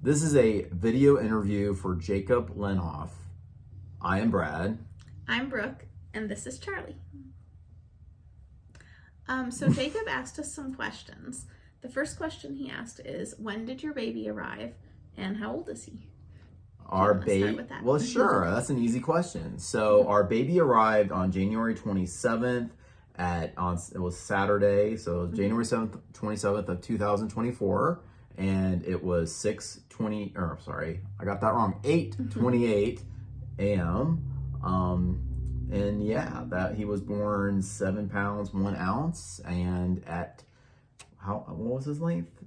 This is a video interview for Jacob Lenhoff. I am Brad. I'm Brooke, and this is Charlie. So Jacob asked us some questions. The first question he asked is, when did your baby arrive, and how old is he? Our baby, well, sure, that's an easy question. So our baby arrived on January 27th it was Saturday, so January 7th, 27th of 2024, and it was 8:28 a.m. And yeah, that he was born 7 pounds 1 ounce, and at what was his length?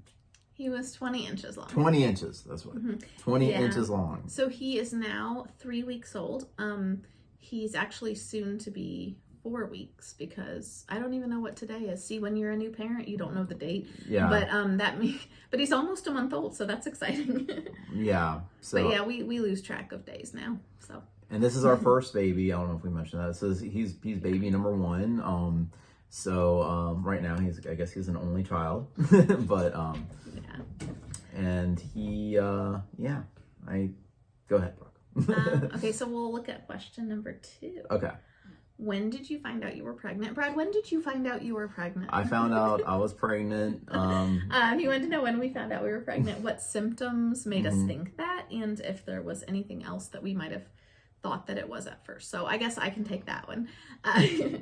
He was 20 inches long. 20 inches, that's what. 20 inches long. So he is now 3 weeks old. He's actually soon to be 4 weeks, because I don't even know what today is. See, when you're a new parent, you don't know the date. Yeah. But he's almost a month old, so that's exciting. Yeah. So. But yeah, we lose track of days now. So. And this is our first baby. I don't know if we mentioned that. It says he's baby number 1. Right now I guess he's an only child. But yeah. And go ahead, Brooke. Okay, so we'll look at question number 2. Okay. When did you find out you were pregnant? Brad, when did you find out you were pregnant? I found out I was pregnant. He wanted to know when we found out we were pregnant, what symptoms made us think that, and if there was anything else that we might have thought that it was at first. So I guess I can take that one.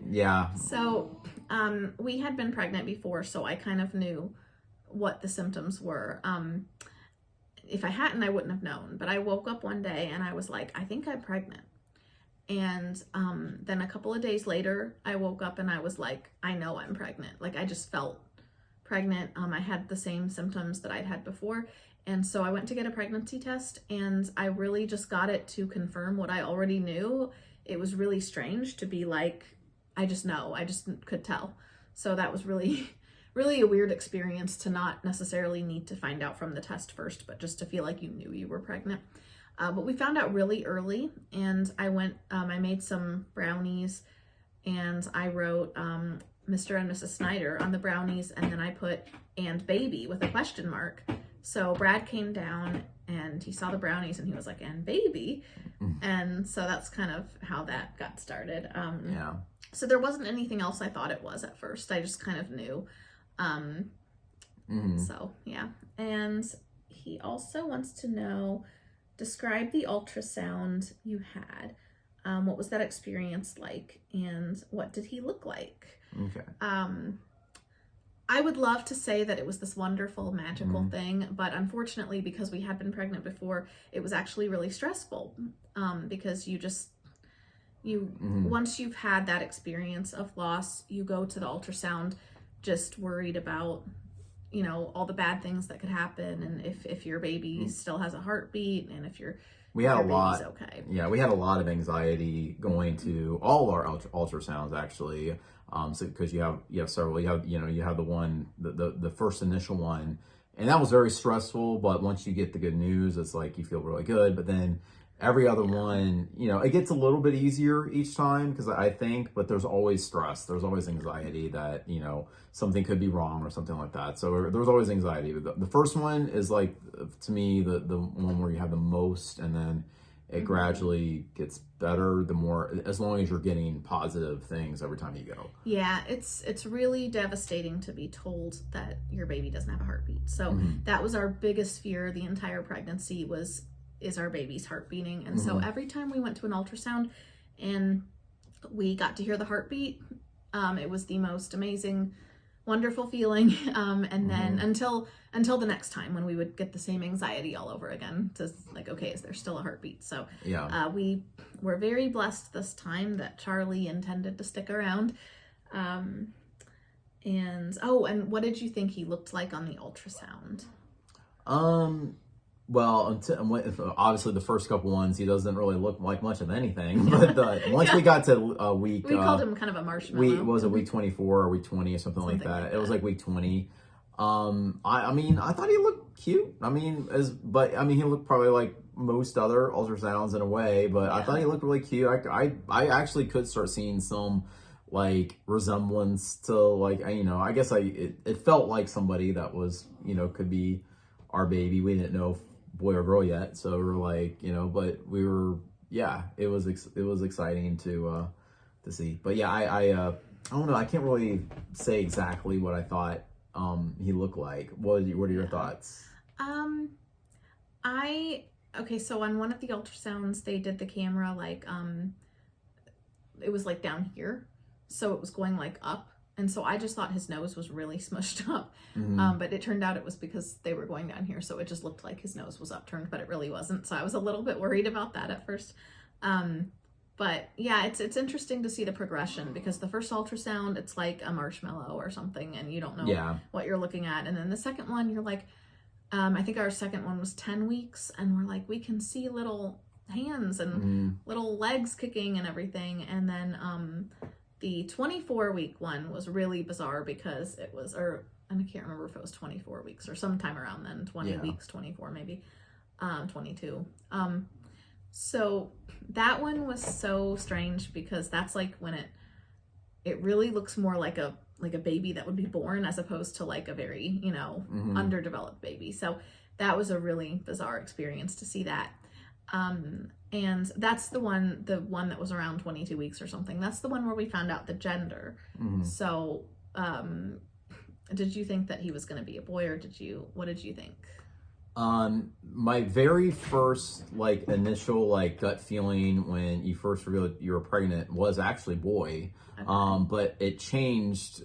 Yeah. So we had been pregnant before, so I kind of knew what the symptoms were. If I hadn't, I wouldn't have known. But I woke up one day and I was like, I think I'm pregnant. And then a couple of days later, I woke up and I was like, I know I'm pregnant. Like, I just felt pregnant. I had the same symptoms that I'd had before. And so I went to get a pregnancy test, and I really just got it to confirm what I already knew. It was really strange to be like, I just know, I just could tell. So that was really, really a weird experience, to not necessarily need to find out from the test first, but just to feel like you knew you were pregnant. But we found out really early, and I made some brownies, and I wrote Mr. and Mrs. Snyder on the brownies, and then I put "and baby" with a question mark. So Brad came down and he saw the brownies and he was like, "and baby." And so that's kind of how that got started. Yeah. So there wasn't anything else I thought it was at first. I just kind of knew. So yeah. And he also wants to know, describe the ultrasound you had. What was that experience like, and what did he look like? Okay. I would love to say that it was this wonderful, magical thing, but unfortunately, because we had been pregnant before, it was actually really stressful. Because once you've had that experience of loss, you go to the ultrasound just worried about, all the bad things that could happen, and if your baby still has a heartbeat, and if your baby's okay. Yeah, we had a lot of anxiety going to all our ultrasounds, actually. So because you have several, you have the one, the first initial one, and that was very stressful. But once you get the good news, it's like you feel really good. But then every other one, it gets a little bit easier each time, because I think, but there's always stress. There's always anxiety that, something could be wrong or something like that. So there's always anxiety. But the first one is, like, to me, the one where you have the most, and then it gradually gets better as long as you're getting positive things every time you go. Yeah, it's really devastating to be told that your baby doesn't have a heartbeat. So that was our biggest fear the entire pregnancy, is our baby's heart beating. And so every time we went to an ultrasound and we got to hear the heartbeat, it was the most amazing, wonderful feeling. And then until the next time, when we would get the same anxiety all over again, to like, okay, is there still a heartbeat? So yeah, we were very blessed this time that Charlie intended to stick around. And what did you think he looked like on the ultrasound? Well, obviously the first couple ones, he doesn't really look like much of anything. But once we got to week, we called him kind of a marshmallow. Was it week 24 or week 20 or something like that? It was like week 20. I mean, I thought he looked cute. He looked probably like most other ultrasounds in a way, but I thought he looked really cute. I actually could start seeing some like resemblance to, like, I guess it felt like somebody that was, could be our baby. We didn't know boy or girl yet. So we were like, but we were, yeah, it was exciting to see. But yeah, I don't know. I can't really say exactly what I thought he looked like. What are your thoughts? Okay, so on one of the ultrasounds, they did the camera like, it was like down here. So it was going like up. And so I just thought his nose was really smushed up. But it turned out it was because they were going down here. So it just looked like his nose was upturned, but it really wasn't. So I was a little bit worried about that at first. But yeah, it's interesting to see the progression, because the first ultrasound, it's like a marshmallow or something, and you don't know what you're looking at. And then the second one, you're like, I think our second one was 10 weeks, and we're like, we can see little hands and little legs kicking and everything. And then the 24-week one was really bizarre, because it was, and I can't remember if it was 24 weeks or sometime around then, 20 weeks, 24 maybe, 22. So that one was so strange, because that's like when it really looks more like a baby that would be born, as opposed to like a very, underdeveloped baby. So that was a really bizarre experience to see that. And that's the one that was around 22 weeks or something. That's the one where we found out the gender. So, did you think that he was going to be a boy, or what did you think? My very first initial gut feeling when you first realized you were pregnant was actually boy. Okay. But it changed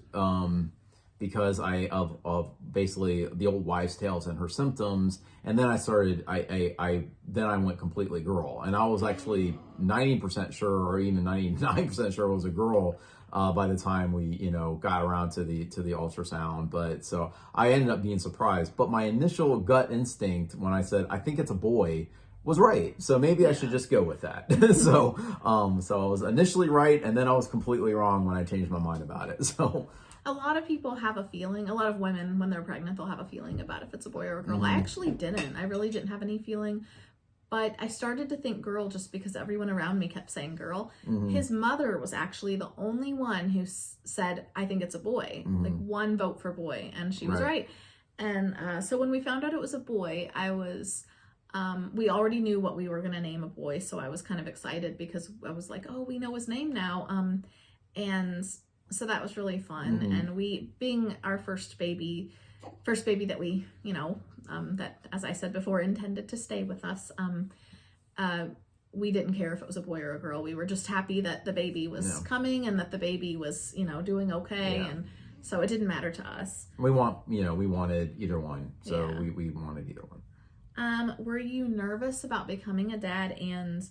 because of basically the old wives' tales and her symptoms, and then I went completely girl, and I was actually 90% sure, or even 99% sure it was a girl by the time we got around to the ultrasound. But so I ended up being surprised, but my initial gut instinct when I said I think it's a boy was right, so maybe I should just go with that. So I was initially right, and then I was completely wrong when I changed my mind about it. So a lot of people have a feeling, a lot of women when they're pregnant, they'll have a feeling about if it's a boy or a girl. I actually didn't. I really didn't have any feeling. But I started to think girl just because everyone around me kept saying girl. His mother was actually the only one who said, I think it's a boy. Like one vote for boy. And she was right. And so when we found out it was a boy, I was, we already knew what we were going to name a boy. So I was kind of excited, because I was like, oh, we know his name now. And so that was really fun. And we, being our first baby that we, that, as I said before, intended to stay with us, we didn't care if it was a boy or a girl. We were just happy that the baby was coming, and that the baby was, doing okay. And so it didn't matter to us. We wanted either one. So we wanted either one. Were you nervous about becoming a dad, and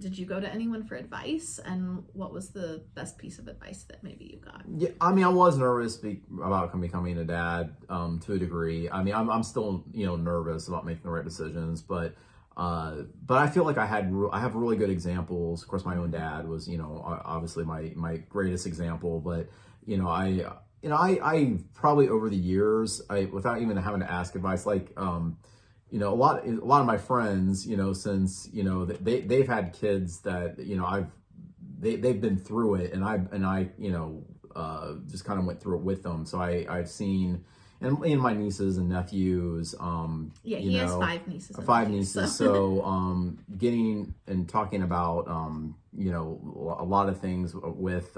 did you go to anyone for advice, and what was the best piece of advice that maybe you got? Yeah, I mean, I was nervous about becoming a dad to a degree. I mean, I'm still nervous about making the right decisions, but I feel like I have really good examples. Of course, my own dad was obviously my greatest example, but I probably over the years, without even having to ask advice, a lot of my friends, since they've had kids that they've been through it, and I just kind of went through it with them. So I've seen, and my nieces and nephews. He has 5 nieces. Five nieces. So getting and talking about a lot of things with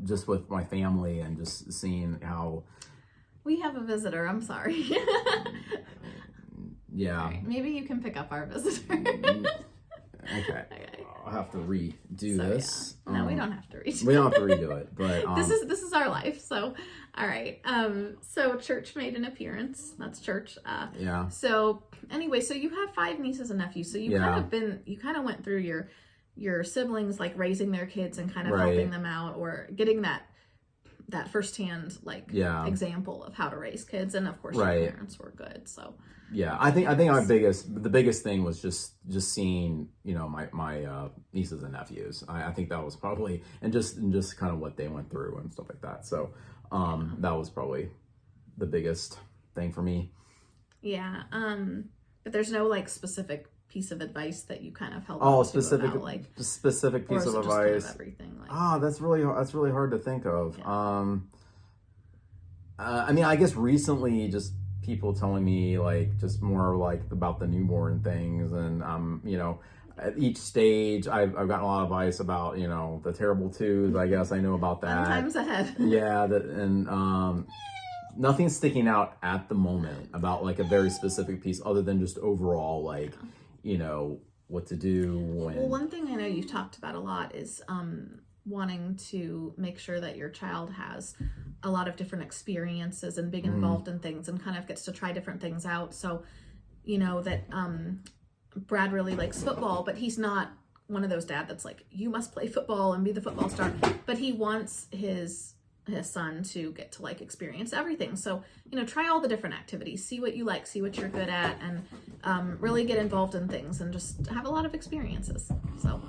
just with my family, and just seeing how. We have a visitor. I'm sorry. Yeah. Right, maybe you can pick up our visitor. Okay. I'll have to redo this. Yeah. No, we don't have to redo it. We don't have to redo it, but this is our life. So, all right. So church made an appearance. That's church. Yeah. So anyway, so you have 5 nieces and nephews. So you kind of went through your siblings, like raising their kids and kind of helping them out, or getting that firsthand example of how to raise kids. And of course your parents were good. So I think the biggest thing was just seeing my nieces and nephews. I think that was probably, and just kind of what they went through and stuff like that. So that was probably the biggest thing for me. Yeah. But there's no specific piece of advice that you kind of help. Specific piece of advice. Kind of everything. That's really hard to think of. Yeah. I mean, I guess recently, just people telling me like just more like about the newborn things, and at each stage I've gotten a lot of advice about the terrible twos. I guess I know about that. Fun times ahead. Yeah, nothing's sticking out at the moment about like a very specific piece other than just overall like what to do when. Well, one thing I know you've talked about a lot is wanting to make sure that your child has a lot of different experiences and being involved in things and kind of gets to try different things out. So that Brad really likes football, but he's not one of those dad that's like, you must play football and be the football star, but he wants his son to get to like experience everything. So try all the different activities, see what you like, see what you're good at, and really get involved in things and just have a lot of experiences. So